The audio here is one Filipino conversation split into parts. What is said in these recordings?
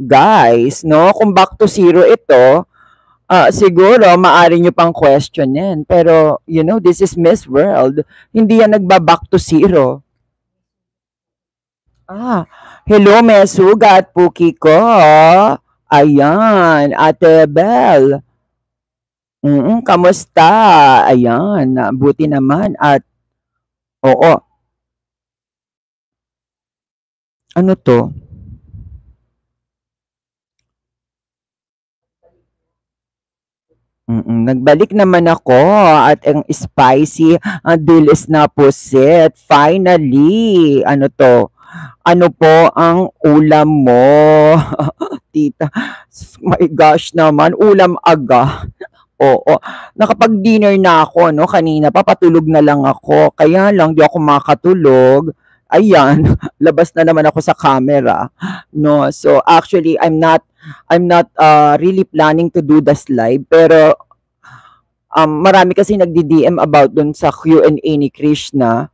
guys, no? Kung back to zero ito, siguro maaari nyo pang questionin. Pero, this is Miss World. Hindi yan nagba-back to zero. Hello, Miss Sugat, Puki ko. Ayan, Ate Bell. Kamusta? Ayan, buti naman. At, oo, ano to? Nagbalik naman ako at ang spicy, ang dilis na puset. Finally, ano to? Ano po ang ulam mo? Tita, my gosh naman, ulam aga. Oo, nakapag-dinner na ako, no? Kanina papatulog na lang ako. Kaya lang, di ako makatulog. Ayan, labas na naman ako sa camera. No, so actually, I'm not really planning to do this live, pero marami kasi nagdi-DM about dun sa Q&A ni Krishna.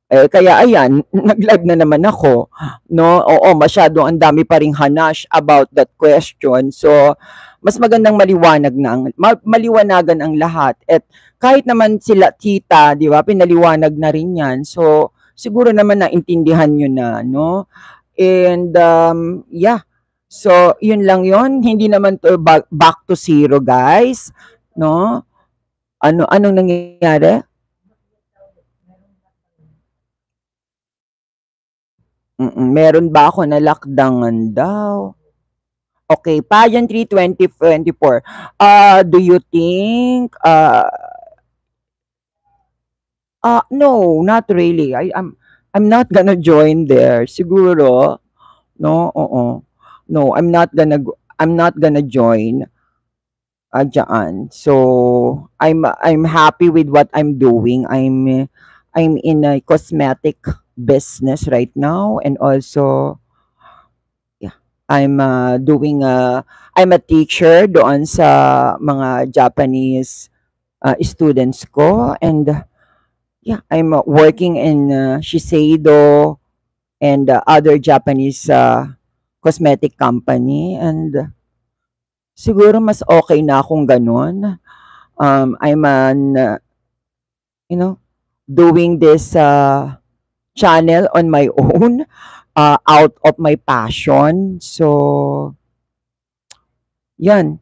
Kaya ayan, nag-live na naman ako, no? Oo, masyado ang dami pa ring hanash about that question. So, mas magandang maliwanagan ang lahat. At kahit naman sila tita, di ba, pinaliwanag na rin yan. So, siguro naman naintindihan nyo na, no? And, yeah. So, yun lang yun. Hindi naman to back to zero, guys. No? Anong nangyayari? Meron ba ako na lockdown daw? Okay, pageantry 2024. Do you think no, not really. I'm not gonna join there. Siguro, no, oo. No, I'm not gonna join dyan. So, I'm happy with what I'm doing. I'm in a cosmetic business right now, and also yeah, I'm a teacher doon sa mga Japanese students ko, and yeah, I'm working in Shiseido and other Japanese cosmetic company, and siguro mas okay na akong ganun. I'm you know, doing this channel on my own, out of my passion. So, yan.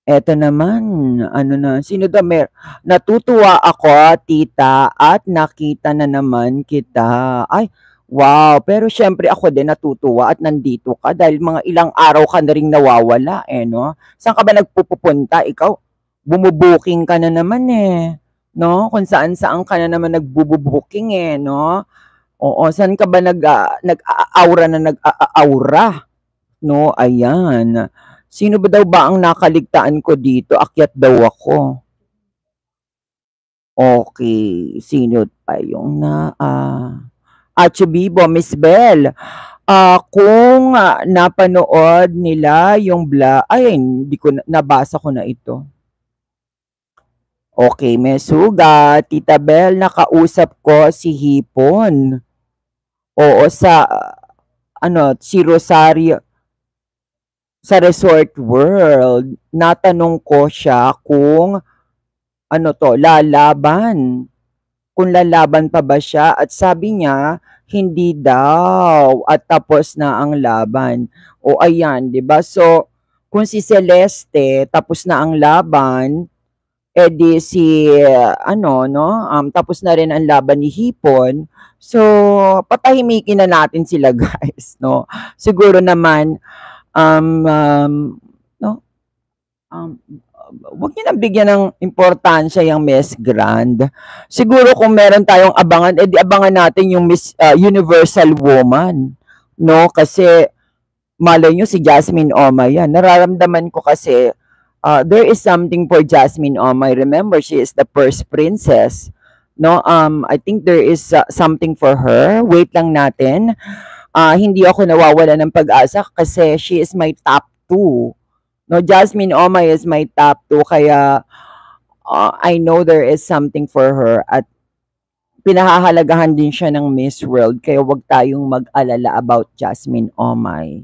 Eto naman, ano na, sino daw natutuwa ako, tita, at nakita na naman kita. Ay, wow, pero syempre ako din natutuwa at nandito ka dahil mga ilang araw ka na ring nawawala, no? Saan ka ba nagpupunta? Ikaw, bumubuking ka na naman no? Kung saan-saan ka na naman nagbububuking no? Oo, saan ka ba nag-aura na nag-aura? No, ayan. Sino ba daw ba ang nakaligtaan ko dito? Akyat daw ako. Okay, sino pa yung Achubibo, Miss Bell. Kung napanood nila yung ay, hindi ko nabasa ko na ito. Okay, Mesuga, Tita Bell, nakausap ko si Hipon. Oo, si Rosario, sa Resort World. Natanong ko siya kung lalaban. Kung lalaban pa ba siya, at sabi niya, hindi daw, at tapos na ang laban. O ayan, 'di ba? So, kung si Celeste tapos na ang laban, edi si tapos na rin ang laban ni Hipon. So, patahimikin na natin sila, guys, no? Siguro naman no, um, wag niyo nang bigyan ng importansya yung Miss Grand. Siguro kung meron tayong abangan, edi abangan natin yung Miss Universal Woman, no? Kasi malay nyo si Jasmine Omay yan. Nararamdaman ko kasi there is something for Jasmine Omay. Remember, she is the first princess. No, I think there is something for her. Wait lang natin. Hindi ako nawawala ng pag-asa kasi she is my top 2. No, Jasmine Omay is my top 2, kaya I know there is something for her at pinahahalagahan din siya ng Miss World, kaya wag tayong mag-alala about Jasmine Omay.